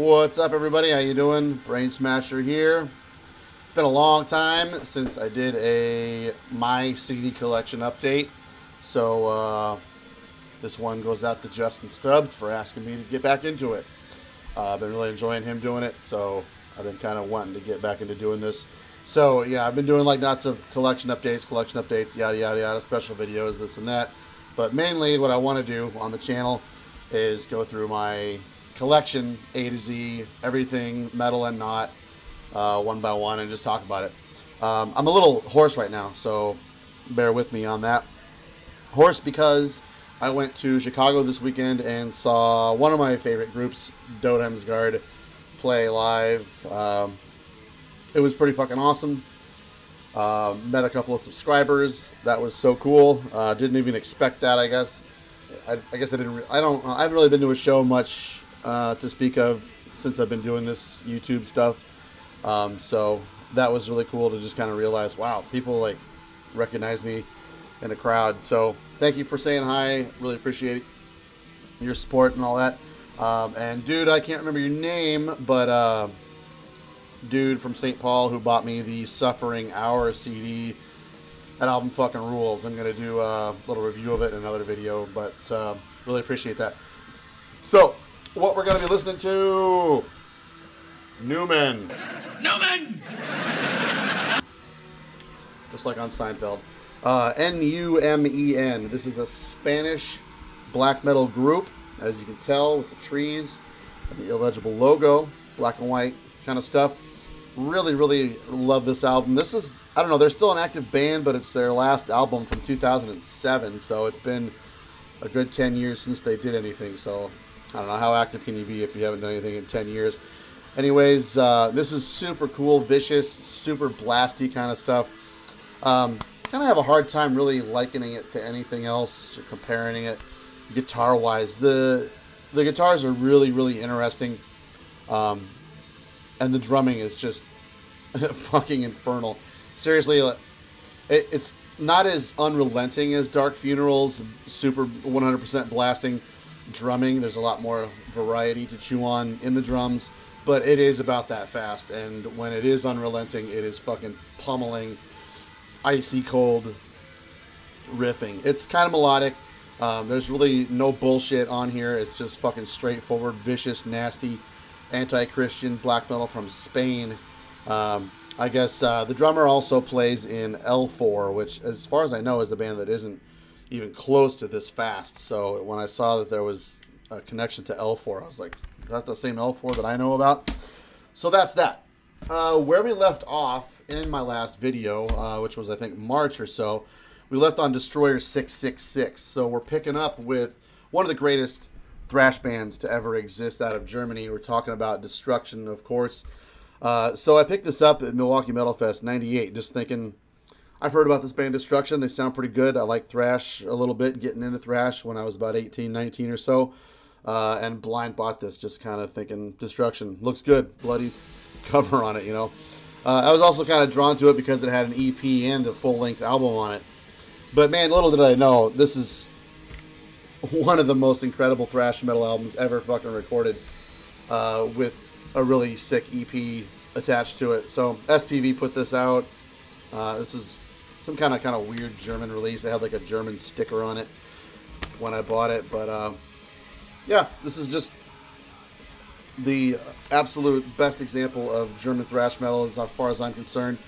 What's up, everybody? How you doing? Brainsmasher here. It's been a long time since I did a My CD Collection update, so this one goes out to Justin Stubbs for asking me to get back into it. I've been really enjoying him doing it, so I've been kind of wanting to get back into doing this. So yeah, I've been doing like lots of collection updates, yada yada yada, special videos, this and that. But mainly what I want to do on the channel is go through my collection, A to Z, everything, metal and not, one by one, and just talk about it. I'm a little hoarse right now, so bear with me on that. Hoarse because I went to Chicago this weekend and saw one of my favorite groups, Detachment, play live. It was pretty fucking awesome. Met a couple of subscribers. That was so cool. Didn't even expect that, I guess. I guess I didn't. I haven't really been to a show much to speak of since I've been doing this YouTube stuff. So that was really cool to just kind of realize, wow, people like recognize me in a crowd. So thank you for saying hi. Really appreciate your support and all that. And dude, I can't remember your name, but dude from St. Paul who bought me the Suffering Hour CD. That album fucking rules. I'm going to do a little review of it in another video, but really appreciate that. So, what we're going to be listening to, NUMA. Just like on Seinfeld. NUMEN. This is a Spanish black metal group, as you can tell, with the trees and the illegible logo, black and white kind of stuff. Really, really love this album. This is, I don't know, they're still an active band, but it's their last album from 2007, so it's been a good 10 years since they did anything, so I don't know, how active can you be if you haven't done anything in 10 years? Anyways, this is super cool, vicious, super blasty kind of stuff. Kind of have a hard time really likening it to anything else, or comparing it guitar-wise. The guitars are really, really interesting. And the drumming is just fucking infernal. Seriously, it's not as unrelenting as Dark Funeral's super 100% blasting drumming. There's a lot more variety to chew on in the drums, but it is about that fast. And when it is unrelenting, it is fucking pummeling, icy cold riffing. It's kind of melodic. There's really no bullshit on here. It's just fucking straightforward, vicious, nasty, anti-Christian black metal from Spain. I guess the drummer also plays in L4, which, as far as I know, is a band that isn't even close to this fast. So when I saw that there was a connection to L4, I was like, that's the same L4 that I know about. So that's that. Where we left off in my last video, which was, I think, March or so, we left on Destroyer 666. So we're picking up with one of the greatest thrash bands to ever exist out of Germany. We're talking about Destruction, of course. So I picked this up at Milwaukee Metal Fest 98, just thinking, I've heard about this band Destruction. They sound pretty good. I like thrash a little bit, getting into thrash when I was about 18, 19 or so. And blind bought this, just kind of thinking, Destruction, looks good. Bloody cover on it, you know. I was also kind of drawn to it because it had an EP and a full-length album on it. But man, little did I know, this is one of the most incredible thrash metal albums ever fucking recorded, with a really sick EP attached to it. So SPV put this out. This is some kind of weird German release. It had like a German sticker on it when I bought it, but yeah, this is just the absolute best example of German thrash metal as far as I'm concerned.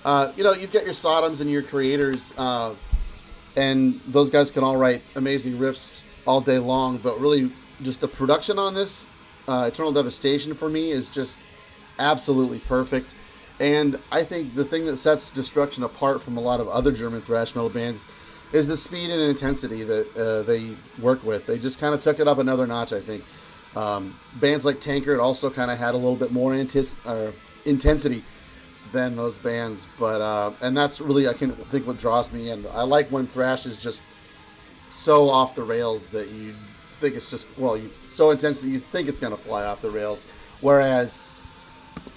You know, you've got your Sodoms and your Creators, and those guys can all write amazing riffs all day long, but really just the production on this, Eternal Devastation, for me is just absolutely perfect. And I think the thing that sets Destruction apart from a lot of other German thrash metal bands is the speed and intensity that they work with. They just kind of took it up another notch, I think. Bands like Tankard also kind of had a little bit more intensity than those bands, but and that's really, I can think, what draws me in. I like when thrash is just so off the rails that you think it's just, well, so intense that you think it's going to fly off the rails. Whereas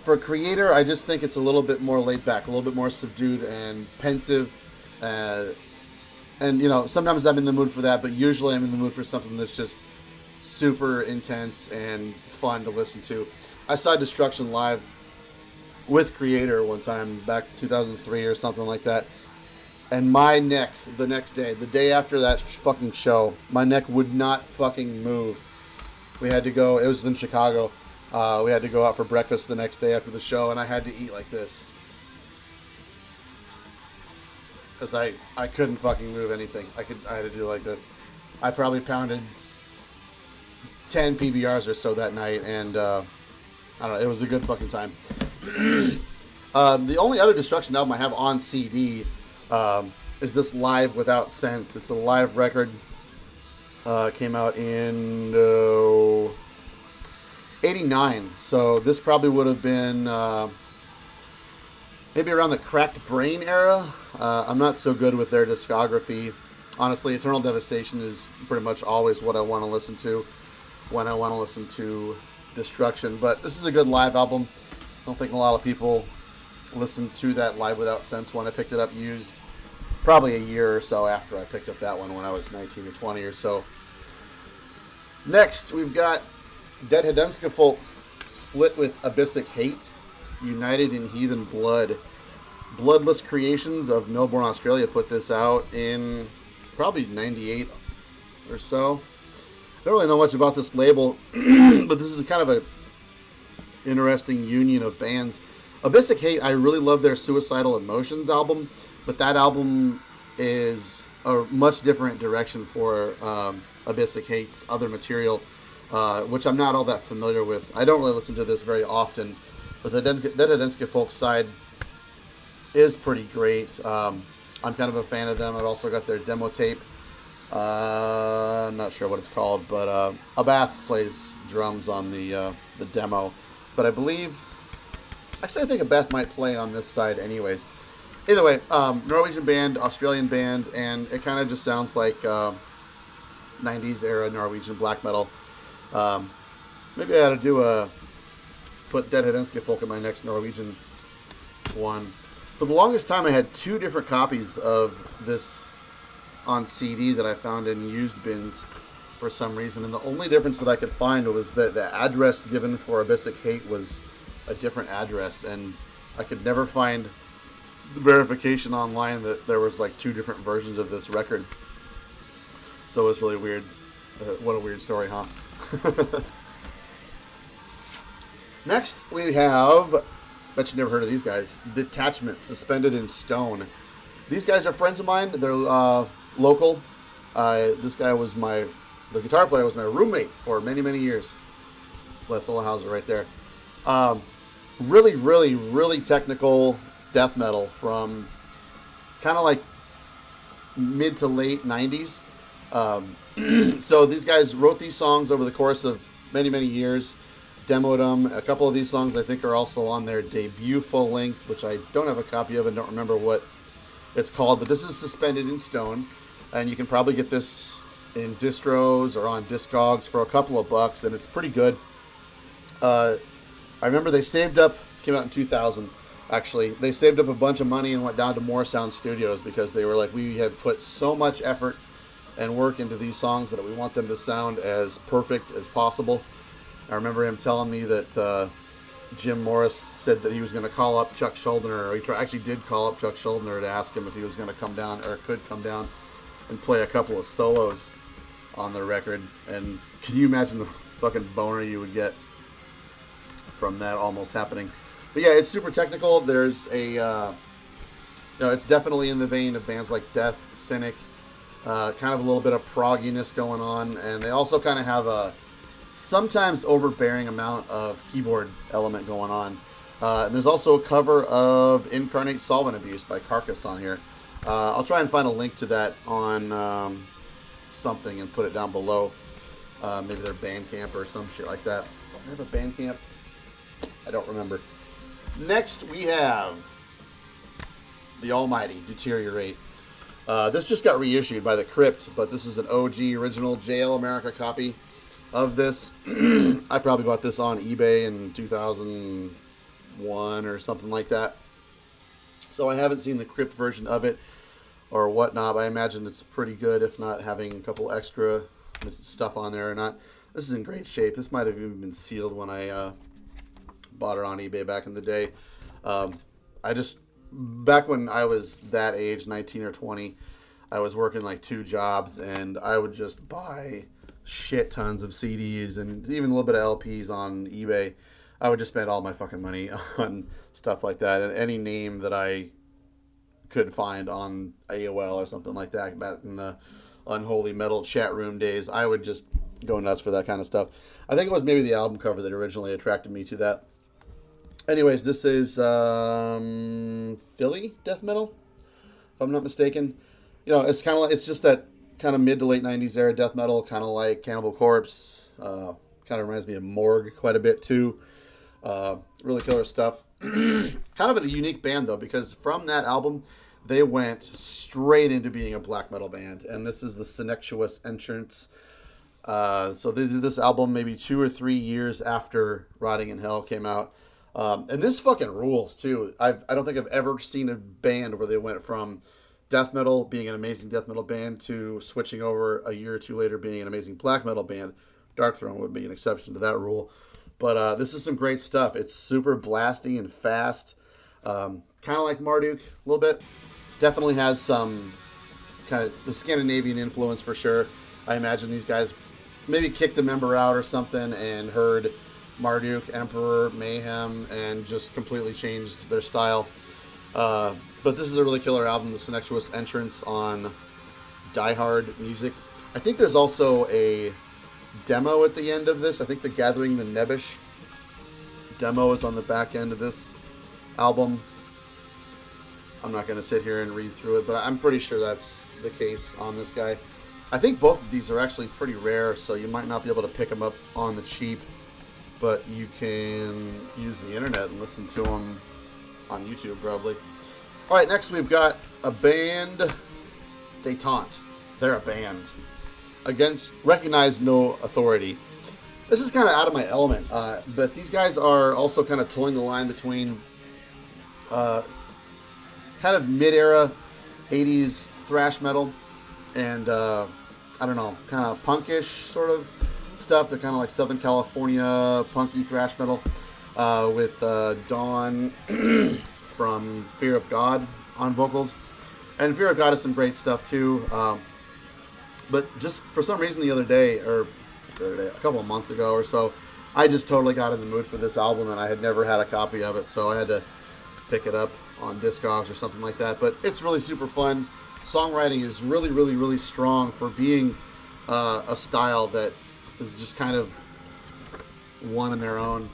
for Creator, I just think it's a little bit more laid back, a little bit more subdued and pensive. And, you know, sometimes I'm in the mood for that, but usually I'm in the mood for something that's just super intense and fun to listen to. I saw Destruction live with Creator one time back in 2003 or something like that. And my neck, the next day, the day after that fucking show, my neck would not fucking move. We had to go, it was in Chicago. We had to go out for breakfast the next day after the show, and I had to eat like this. Because I couldn't fucking move anything. I had to do like this. I probably pounded 10 PBRs or so that night, and I don't know, it was a good fucking time. The only other Destruction album I have on CD is this Live Without Sense. It's a live record. Came out in 89, so this probably would have been maybe around the Cracked Brain era. I'm not so good with their discography. Honestly, Eternal Devastation is pretty much always what I want to listen to when I want to listen to Destruction. But this is a good live album. I don't think a lot of people listened to that Live Without Sense when I picked it up used probably a year or so after I picked up that one when I was 19 or 20 or so. Next, we've got Dead Hedenska Folk split with Abyssic Hate, united in Heathen Blood. Bloodless Creations of Melbourne, Australia put this out in probably 98 or so. I don't really know much about this label, but this is kind of a interesting union of bands. Abyssic Hate, I really love their Suicidal Emotions album, but that album is a much different direction for Abyssic Hate's other material, which I'm not all that familiar with. I don't really listen to this very often, but the Dead Hedenska Folk side is pretty great. I'm kind of a fan of them. I've also got their demo tape. I'm not sure what it's called, but Abath plays drums on the demo. But I believe, actually I think Abath might play on this side anyways. Either way, Norwegian band, Australian band, and it kind of just sounds like 90s era Norwegian black metal. Maybe I ought to put Dead Hedenska Folk in my next Norwegian one. For the longest time, I had two different copies of this on CD that I found in used bins for some reason, and the only difference that I could find was that the address given for Abyssic Hate was a different address, and I could never find the verification online that there was like two different versions of this record. So it was really weird. What a weird story, huh? Next, we have, bet you never heard of these guys, Detachment, Suspended in Stone. These guys are friends of mine. They're local. This guy was the guitar player was my roommate for many, many years. Les Olahauser right there. Really, really, really technical death metal from kind of like mid to late 90s. So these guys wrote these songs over the course of many, many years, demoed them. A couple of these songs I think are also on their debut full length, which I don't have a copy of and don't remember what it's called, but this is Suspended in Stone, and you can probably get this in distros or on Discogs for a couple of bucks, and it's pretty good. I remember they saved up, came out in 2000, actually. They saved up a bunch of money and went down to More Sound Studios because they were like, we have put so much effort and work into these songs that we want them to sound as perfect as possible. I remember him telling me that Jim Morris said that he was going to call up Chuck Schuldiner, or he actually did call up Chuck Schuldiner to ask him if he was going to come down, or could come down and play a couple of solos on the record. And can you imagine the fucking boner you would get from that almost happening? But yeah, it's super technical. There's it's definitely in the vein of bands like Death, Cynic, kind of a little bit of progginess going on, and they also kind of have a sometimes overbearing amount of keyboard element going on. And there's also a cover of Incarnate Solvent Abuse by Carcass on here. I'll try and find a link to that on something and put it down below. Maybe their Bandcamp or some shit like that. Do they have a Bandcamp? I don't remember. Next we have the almighty Deteriorate. This just got reissued by the Crypt, but this is an OG original JL America copy of this. I probably bought this on eBay in 2001 or something like that. So I haven't seen the Crypt version of it or whatnot, but I imagine it's pretty good, if not having a couple extra stuff on there or not. This is in great shape. This might have even been sealed when I bought it on eBay back in the day. Back when I was that age, 19 or 20, I was working like 2 jobs, and I would just buy shit tons of CDs and even a little bit of LPs on eBay. I would just spend all my fucking money on stuff like that, and any name that I could find on AOL or something like that back in the Unholy Metal chat room days. I would just go nuts for that kind of stuff. I think it was maybe the album cover that originally attracted me to that. Anyways, this is Philly death metal, if I'm not mistaken. You know, it's kind of like, it's just that kind of mid to late 90s era death metal, kind of like Cannibal Corpse. Kind of reminds me of Morgue quite a bit too. Really killer stuff. Kind of a unique band though, because from that album they went straight into being a black metal band, and this is the Sensuous Entrance. So they did this album maybe 2 or 3 years after Rotting in Hell came out. And this fucking rules too. I don't think I've ever seen a band where they went from death metal being an amazing death metal band to switching over a year or two later being an amazing black metal band. Darkthrone would be an exception to that rule. But this is some great stuff. It's super blasty and fast. Kind of like Marduk a little bit. Definitely has some kind of Scandinavian influence for sure. I imagine these guys maybe kicked a member out or something and heard Marduk, Emperor, Mayhem, and just completely changed their style. But this is a really killer album, the Sensuous Entrance on Die Hard Music. I think there's also a demo at the end of this. I think the Gathering the Nebbish demo is on the back end of this album. I'm not going to sit here and read through it, but I'm pretty sure that's the case on this guy. I think both of these are actually pretty rare, so you might not be able to pick them up on the cheap, but you can use the internet and listen to them on YouTube probably. All right, next we've got a band, Detachment. They're a band. Against Recognize No Authority. This is kind of out of my element, but these guys are also kind of towing the line between kind of mid-era 80s thrash metal and, I don't know, kind of punkish sort of stuff. They're kind of like Southern California punky thrash metal with Dawn from Fear of God on vocals. And Fear of God is some great stuff too. But just for some reason a couple of months ago or so, I just totally got in the mood for this album, and I had never had a copy of it, so I had to pick it up on Discogs or something like that. But it's really super fun. Songwriting is really, really, really strong for being a style that is just kind of one in their own.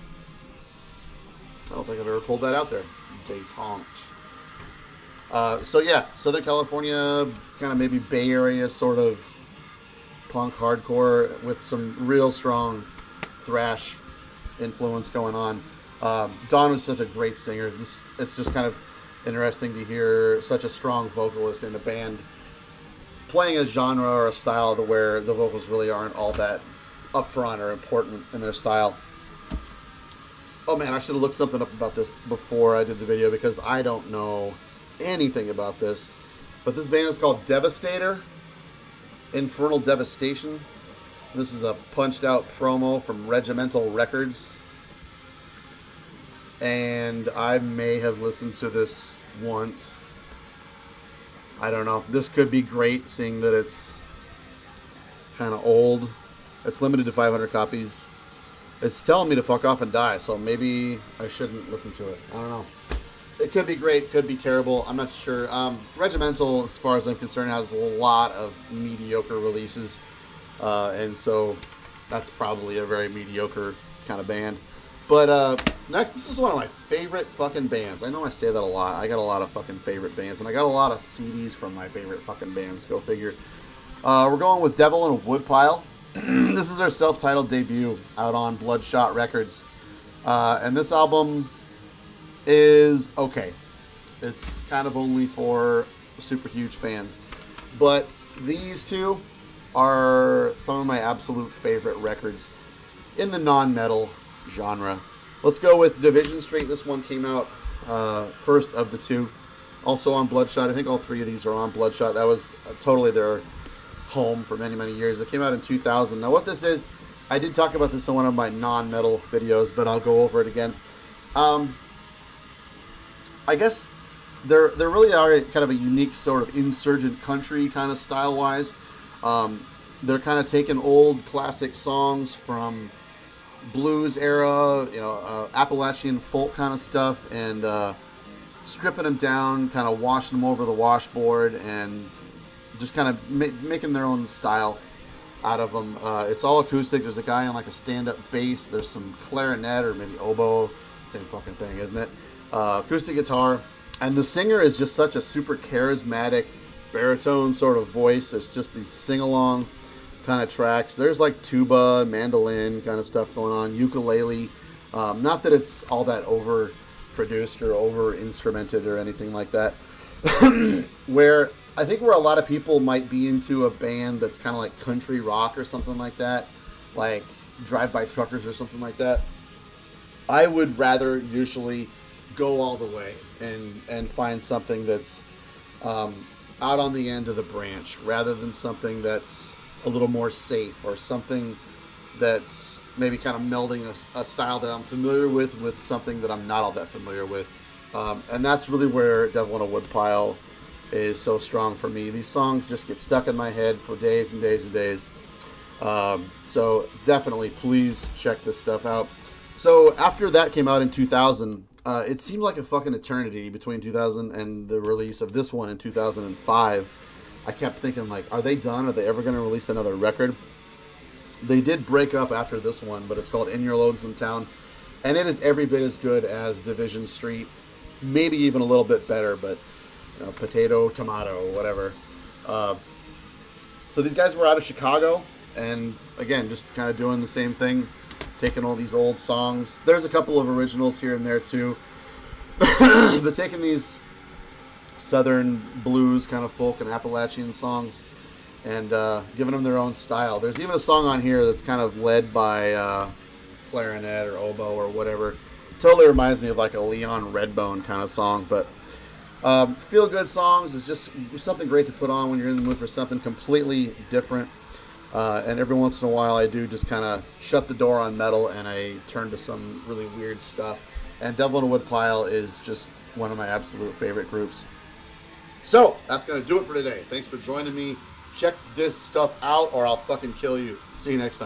I don't think I've ever pulled that out there. Detachment. So yeah, Southern California, kind of maybe Bay Area sort of punk hardcore with some real strong thrash influence going on. Dawn was such a great singer. It's just kind of interesting to hear such a strong vocalist in a band playing a genre or a style where the vocals really aren't all that upfront or important in their style. Oh man, I should have looked something up about this before I did the video because I don't know anything about this. But this band is called Devastator. Infernal Devastation. This is a punched out promo from Regimental Records. And I may have listened to this once. I don't know. This could be great, seeing that it's kind of old. It's limited to 500 copies. It's telling me to fuck off and die, so maybe I shouldn't listen to it. I don't know. It could be great, could be terrible. I'm not sure. Regimental, as far as I'm concerned, has a lot of mediocre releases. And so that's probably a very mediocre kind of band. But next, this is one of my favorite fucking bands. I know I say that a lot. I got a lot of fucking favorite bands, and I got a lot of CDs from my favorite fucking bands. Go figure. We're going with Devil in a Woodpile. This is their self-titled debut out on Bloodshot Records. And this album is okay. It's kind of only for super huge fans. But these two are some of my absolute favorite records in the non-metal genre. Let's go with Division Street. This one came out first of the two. Also on Bloodshot. I think all three of these are on Bloodshot. That was totally their home for many, many years. It came out in 2000. Now what this is I did talk about this in one of my non-metal videos, but I'll go over it again. Um, I guess there really are kind of a unique sort of insurgent country kind of style wise. They're kind of taking old classic songs from blues era, Appalachian folk kind of stuff, and stripping them down, kind of washing them over the washboard, and just kind of making their own style out of them. It's all acoustic. There's a guy on like a stand-up bass. There's some clarinet or maybe oboe. Same fucking thing, isn't it? Acoustic guitar. And the singer is just such a super charismatic baritone sort of voice. It's just these sing-along kind of tracks. There's like tuba, mandolin kind of stuff going on, ukulele. Not that it's all that over produced or over instrumented or anything like that. where where a lot of people might be into a band that's kind of like country rock or something like that, like Drive-By Truckers or something like that. I would rather usually go all the way and find something that's out on the end of the branch rather than something that's a little more safe or something that's maybe kind of melding a style that I'm familiar with something that I'm not all that familiar with. And that's really where Devil in a Woodpile is so strong for me. These songs just get stuck in my head for days and days and days. So definitely, please check this stuff out. So after that came out in 2000, it seemed like a fucking eternity between 2000 and the release of this one in 2005. I kept thinking, like, are they done? Are they ever going to release another record? They did break up after this one, but it's called In Your Lonesome Town. And it is every bit as good as Division Street. Maybe even a little bit better, but potato, tomato, whatever. So these guys were out of Chicago. And, again, just kind of doing the same thing. Taking all these old songs. There's a couple of originals here and there, too. But taking these Southern blues kind of folk and Appalachian songs and giving them their own style. There's even a song on here that's kind of led by clarinet or oboe or whatever. Totally reminds me of like a Leon Redbone kind of song, but feel good songs is just something great to put on when you're in the mood for something completely different. And every once in a while I do just kind of shut the door on metal and I turn to some really weird stuff. And Devil in a Woodpile is just one of my absolute favorite groups. So, that's going to do it for today. Thanks for joining me. Check this stuff out or I'll fucking kill you. See you next time.